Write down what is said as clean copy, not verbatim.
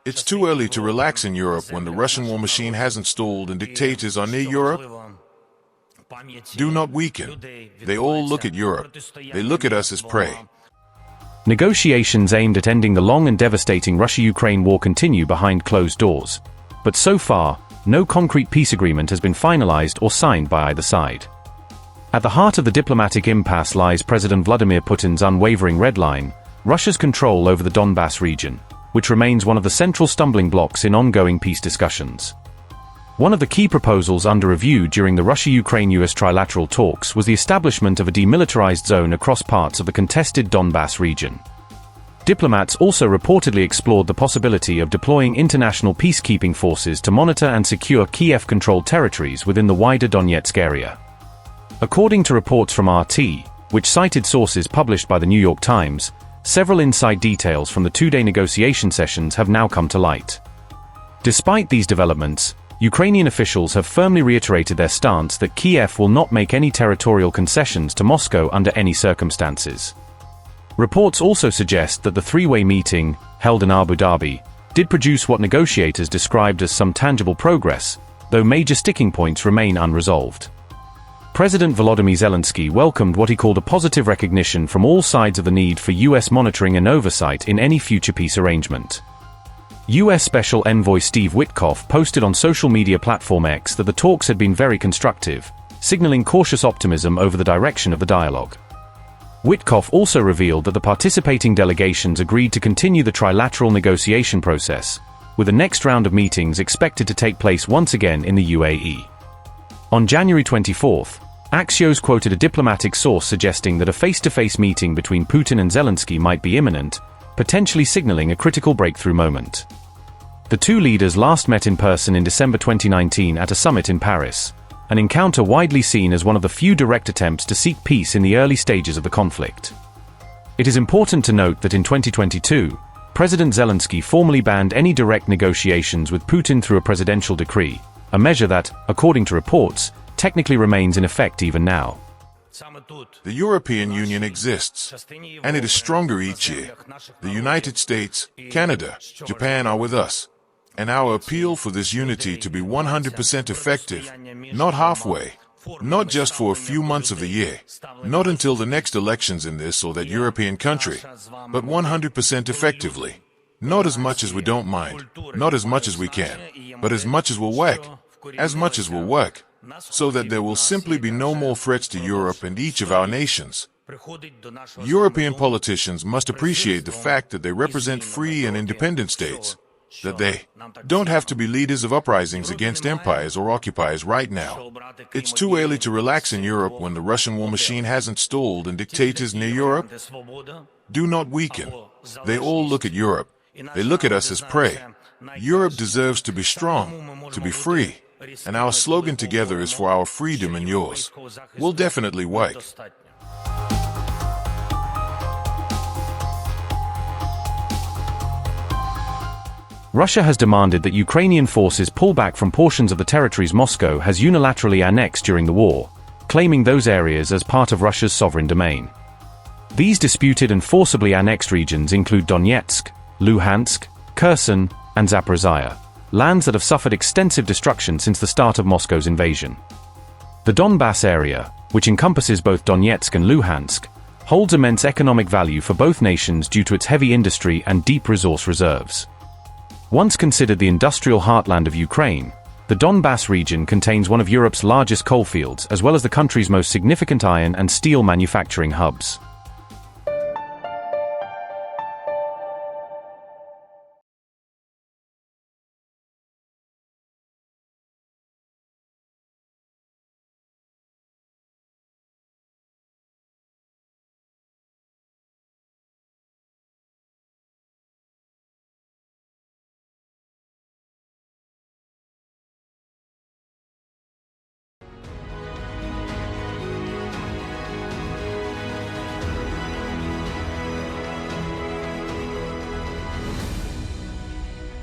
It's too early to relax in Europe when the Russian war machine hasn't stalled and dictators are near Europe. Do not weaken. They all look at Europe. They look at us as prey. Negotiations aimed at ending the long and devastating Russia-Ukraine war continue behind closed doors. But so far, no concrete peace agreement has been finalized or signed by either side. At the heart of the diplomatic impasse lies President Vladimir Putin's unwavering red line, Russia's control over the Donbass region, which remains one of the central stumbling blocks in ongoing peace discussions. One of the key proposals under review during the Russia-Ukraine-US Trilateral talks was the establishment of a demilitarized zone across parts of the contested Donbass region. Diplomats also reportedly explored the possibility of deploying international peacekeeping forces to monitor and secure Kiev-controlled territories within the wider Donetsk area. According to reports from RT, which cited sources published by the New York Times, several inside details from the two-day negotiation sessions have now come to light. Despite these developments, Ukrainian officials have firmly reiterated their stance that Kiev will not make any territorial concessions to Moscow under any circumstances. Reports also suggest that the three-way meeting, held in Abu Dhabi, did produce what negotiators described as some tangible progress, though major sticking points remain unresolved. President Volodymyr Zelensky welcomed what he called a positive recognition from all sides of the need for U.S. monitoring and oversight in any future peace arrangement. U.S. Special Envoy Steve Witkoff posted on social media platform X that the talks had been very constructive, signaling cautious optimism over the direction of the dialogue. Witkoff also revealed that the participating delegations agreed to continue the trilateral negotiation process, with the next round of meetings expected to take place once again in the UAE. On January 24, Axios quoted a diplomatic source suggesting that a face-to-face meeting between Putin and Zelensky might be imminent, potentially signaling a critical breakthrough moment. The two leaders last met in person in December 2019 at a summit in Paris, an encounter widely seen as one of the few direct attempts to seek peace in the early stages of the conflict. It is important to note that in 2022, President Zelensky formally banned any direct negotiations with Putin through a presidential decree, a measure that, according to reports, technically remains in effect even now. The European Union exists, and it is stronger each year. The United States, Canada, Japan are with us, and our appeal for this unity to be 100% effective, not halfway, not just for a few months of the year, not until the next elections in this or that European country, but 100% effectively. Not as much as we don't mind, not as much as we can, but as much as will work, so that there will simply be no more threats to Europe and each of our nations. European politicians must appreciate the fact that they represent free and independent states, that they don't have to be leaders of uprisings against empires or occupiers right now. It's too early to relax in Europe when the Russian war machine hasn't stalled and dictators near Europe. Do not weaken. They all look at Europe. They look at us as prey. Europe deserves to be strong, to be free, and our slogan together is for our freedom and yours. We'll definitely work. Russia has demanded that Ukrainian forces pull back from portions of the territories Moscow has unilaterally annexed during the war, claiming those areas as part of Russia's sovereign domain. These disputed and forcibly annexed regions include Donetsk, Luhansk, Kherson, and Zaporizhia, lands that have suffered extensive destruction since the start of Moscow's invasion. The Donbass area, which encompasses both Donetsk and Luhansk, holds immense economic value for both nations due to its heavy industry and deep resource reserves. Once considered the industrial heartland of Ukraine, the Donbass region contains one of Europe's largest coalfields as well as the country's most significant iron and steel manufacturing hubs.